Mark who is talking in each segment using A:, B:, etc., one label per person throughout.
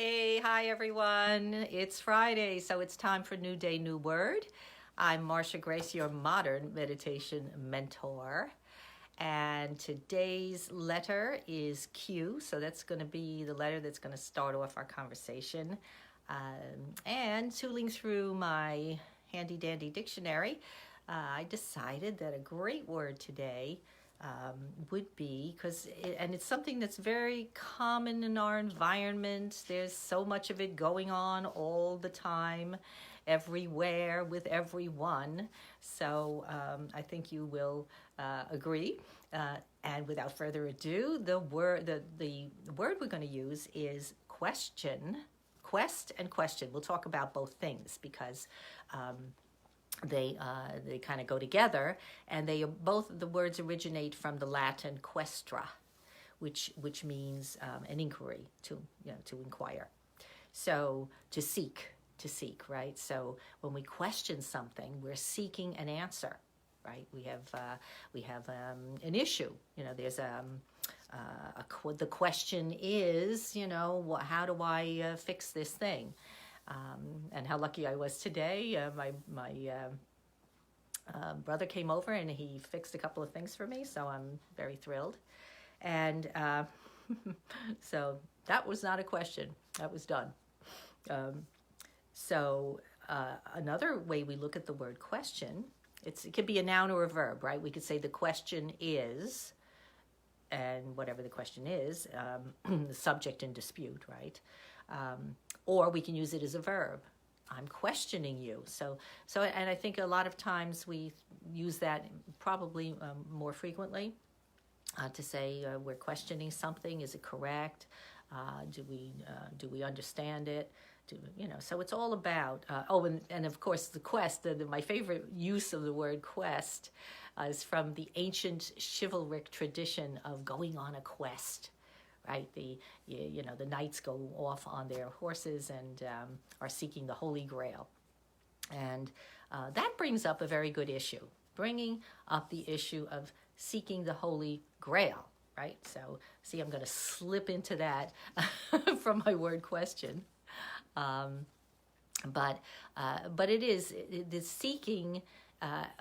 A: Hey, hi everyone. It's Friday, so it's time for New Day, New Word. I'm Marsha Grace, your modern meditation mentor. And today's letter is Q, so that's going to be the letter that's going to start off our conversation. And tooling through my handy dandy dictionary, I decided that a great word today would be and it's something that's very common in our environment. There's so much of it going on all the time, everywhere, with everyone. So I think you will agree. And without further ado, the word we're going to use is question, quest, and question. We'll talk about both things because they kind of go together, and they both the words originate from the Latin questra, which means an inquiry, to inquire. So to seek, right? So when we question something, we're seeking an answer, right? We have an issue. There's the question is, how do I fix this thing? And how lucky I was today. My brother came over and he fixed a couple of things for me, so I'm very thrilled. And so that was not a question. That was done. Um, Another way we look at the word question, it could be a noun or a verb, right? We could say the question is, and whatever the question is, the subject in dispute, right? Or we can use it as a verb. I'm questioning you. And I think a lot of times we use that probably more frequently to say we're questioning something. Is it correct? Do we understand it? So it's all about. And of course the quest. My favorite use of the word quest is from the ancient chivalric tradition of going on a quest. Right, the knights go off on their horses and are seeking the Holy Grail, and that brings up a very good issue. Bringing up the issue of seeking the Holy Grail, right? So, see, I'm going to slip into that from my word question, um, but it is the seeking.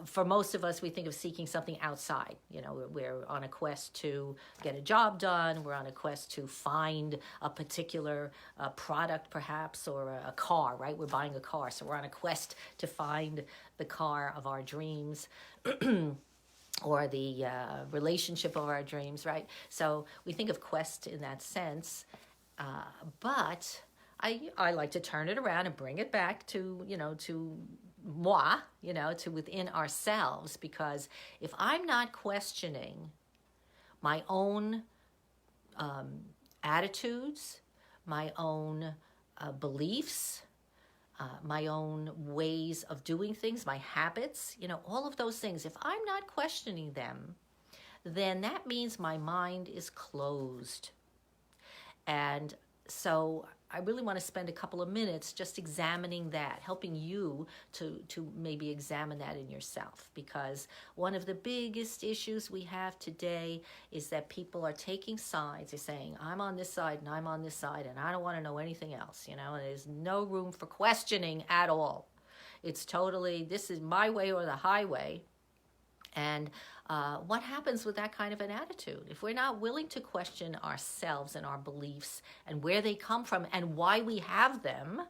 A: For most of us, we think of seeking something outside. We're on a quest to get a job done. We're on a quest to find a particular product, perhaps, or a car, right? We're buying a car. So we're on a quest to find the car of our dreams or the relationship of our dreams, right? So we think of quest in that sense. But I like to turn it around and bring it back to moi, to within ourselves, because if I'm not questioning my own attitudes, my own beliefs, my own ways of doing things, my habits, all of those things, if I'm not questioning them, then that means my mind is closed. And so I really want to spend a couple of minutes just examining that, helping you to maybe examine that in yourself. Because one of the biggest issues we have today is that people are taking sides. They're saying, I'm on this side and I'm on this side and I don't want to know anything else. And there's no room for questioning at all. It's totally, this is my way or the highway. And what happens with that kind of an attitude? If we're not willing to question ourselves and our beliefs and where they come from and why we have them,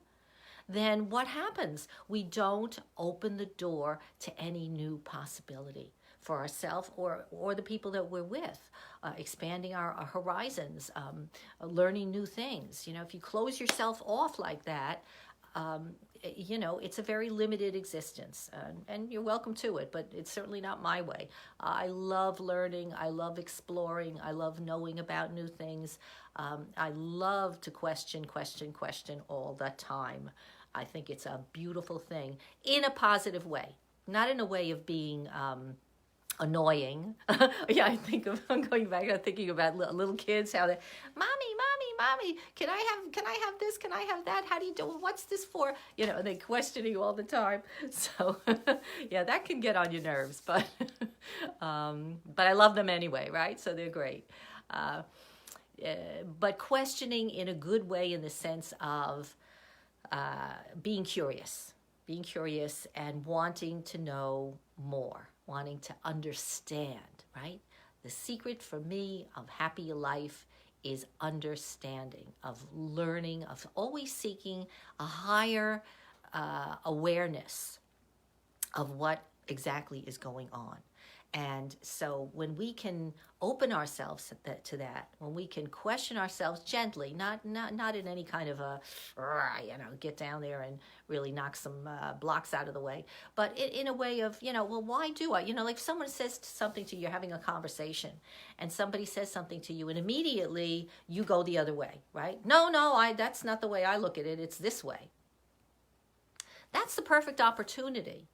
A: then what happens? We don't open the door to any new possibility for ourselves or the people that we're with, expanding our horizons, learning new things. If you close yourself off like that, it's a very limited existence, and you're welcome to it, but it's certainly not my way. I love learning. I love exploring. I love knowing about new things. I love to question all the time. I think it's a beautiful thing in a positive way, not in a way of being annoying. Yeah, I'm going back. I'm thinking about little kids, how they, mommy, can I have this? Can I have that? How do you do? What's this for? They questioning you all the time. So, yeah, that can get on your nerves, but I love them anyway, right? So they're great. but questioning in a good way, in the sense of being curious and wanting to know more, wanting to understand, right? The secret for me of happy life is understanding, of learning, of always seeking a higher awareness of what exactly is going on. And so when we can open ourselves to that, when we can question ourselves gently, not in any kind of a, get down there and really knock some blocks out of the way, but in a way of, well, why do I? Like someone says something to you, you're having a conversation, and somebody says something to you, and immediately you go the other way, right? No, that's not the way I look at it. It's this way. That's the perfect opportunity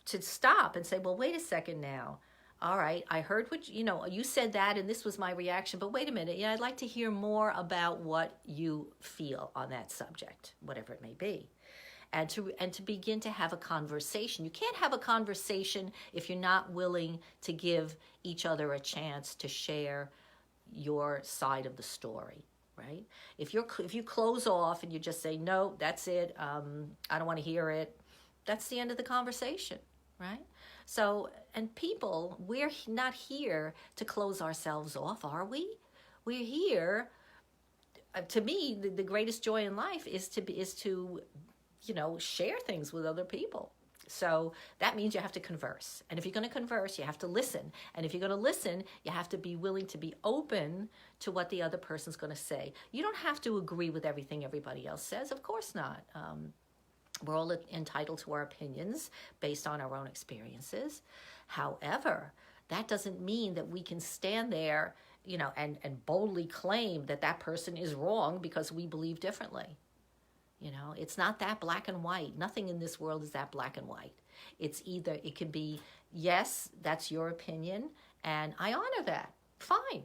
A: to stop and say, well, wait a second now. All right, I heard what, you said that, and this was my reaction, but wait a minute. I'd like to hear more about what you feel on that subject, whatever it may be. And to begin to have a conversation. You can't have a conversation if you're not willing to give each other a chance to share your side of the story, right? If you close off and you just say, no, that's it, I don't want to hear it, that's the end of the conversation, right? So, and people, we're not here to close ourselves off, are we? We're here, to me, the greatest joy in life is to share things with other people. So that means you have to converse. And if you're going to converse, you have to listen. And if you're going to listen, you have to be willing to be open to what the other person's going to say. You don't have to agree with everything everybody else says. Of course not. We're all entitled to our opinions based on our own experiences. However, that doesn't mean that we can stand there, and boldly claim that person is wrong because we believe differently. It's not that black and white. Nothing in this world is that black and white. It can be, yes, that's your opinion, and I honor that. Fine.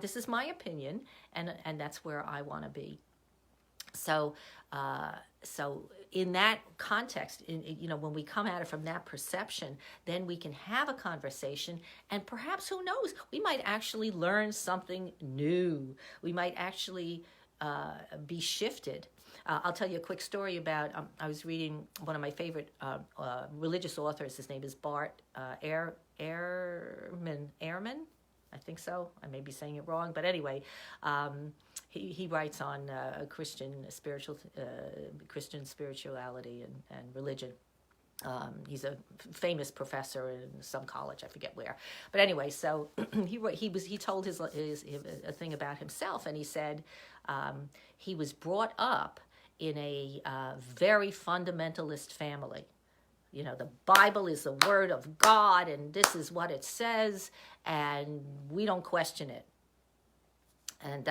A: This is my opinion, and that's where I want to be. So in that context, when we come at it from that perception, then we can have a conversation, and perhaps, who knows, we might actually learn something new. We might actually be shifted. I'll tell you a quick story about, I was reading one of my favorite religious authors. His name is Bart Ehrman. I think so. I may be saying it wrong, but anyway, he writes on Christian spirituality and religion. He's a famous professor in some college, I forget where. But anyway, so he told his a thing about himself, and he said he was brought up in a very fundamentalist family. The Bible is the word of God, and this is what it says, and we don't question it. And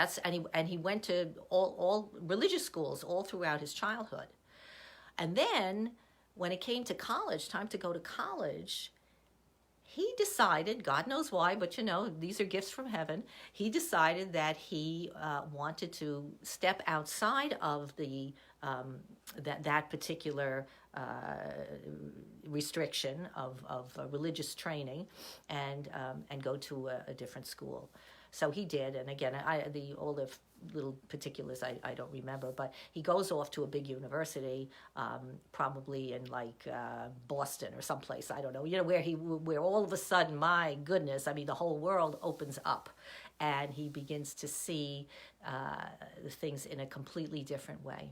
A: he went to all religious schools all throughout his childhood. And then when it came to college, time to go to college, he decided, God knows why, but these are gifts from heaven. He decided that he wanted to step outside of the that particular restriction of religious training, and go to a different school. So he did, and again, all the little particulars I don't remember, but he goes off to a big university, probably in Boston or someplace, I don't know, where all of a sudden, my goodness, the whole world opens up, and he begins to see things in a completely different way.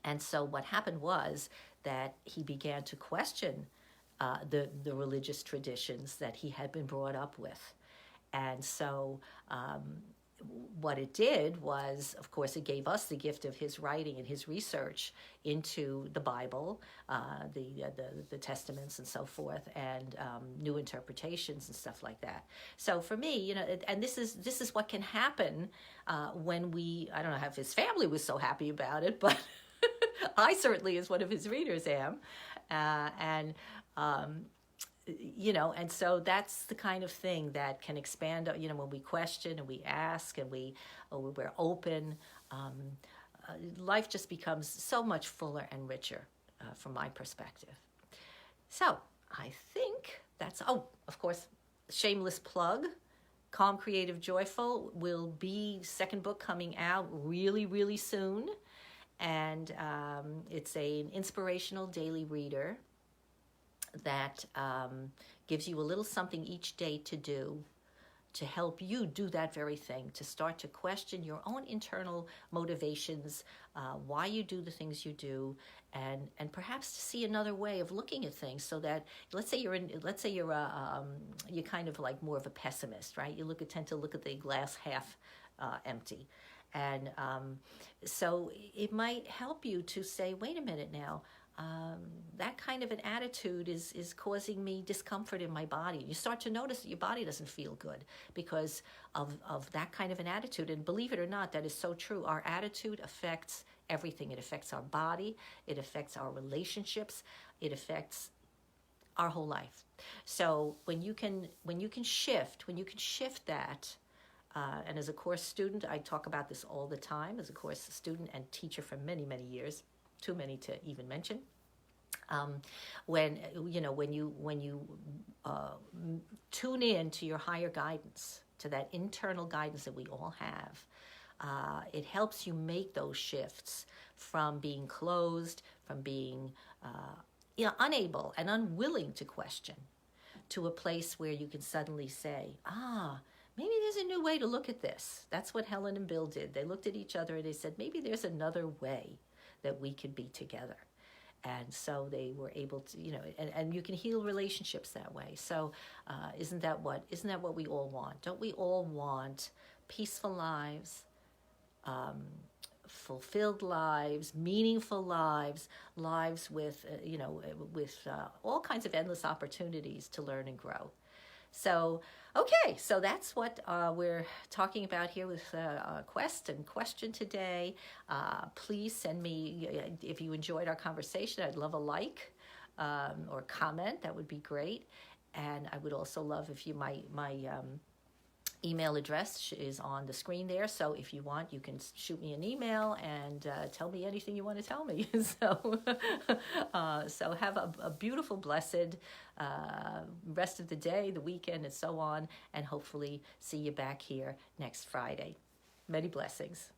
A: And so what happened was that he began to question the religious traditions that he had been brought up with. And so what it did was, of course, it gave us the gift of his writing and his research into the Bible, the Testaments and so forth, and new interpretations and stuff like that. So for me, and this is what can happen when I don't know if his family was so happy about it, but I certainly, as one of his readers, am. And so that's the kind of thing that can expand, when we question and we ask and we're open, life just becomes so much fuller and richer from my perspective. So I think that's, of course, shameless plug. Calm, Creative, Joyful will be second book coming out really, really soon. And it's an inspirational daily reader that gives you a little something each day to do to help you do that very thing, to start to question your own internal motivations, why you do the things you do, and perhaps to see another way of looking at things. So that let's say you're kind of like more of a pessimist, right? You tend to look at the glass half empty, and so it might help you to say, wait a minute now. That kind of an attitude is causing me discomfort in my body. You start to notice that your body doesn't feel good because of that kind of an attitude. And believe it or not, that is so true. Our attitude affects everything. It affects our body. It affects our relationships. It affects our whole life. So when you can shift that, and as a course student, I talk about this all the time. As a course student and teacher for many, many years, too many to even mention. When you tune in to your higher guidance, to that internal guidance that we all have, it helps you make those shifts from being closed, from being unable and unwilling to question, to a place where you can suddenly say, maybe there's a new way to look at this. That's what Helen and Bill did. They looked at each other and they said, maybe there's another way that we could be together. And so they were able to, and you can heal relationships that way. So isn't that what we all want? Don't we all want peaceful lives, fulfilled lives, meaningful lives, lives with all kinds of endless opportunities to learn and grow? So, okay, so that's what we're talking about here with Quest and Question today. Please send me, if you enjoyed our conversation, I'd love a like or comment. That would be great. And I would also love if you, my email address is on the screen there. So if you want, you can shoot me an email and tell me anything you want to tell me. So have a beautiful, blessed rest of the day, the weekend, and so on. And hopefully see you back here next Friday. Many blessings.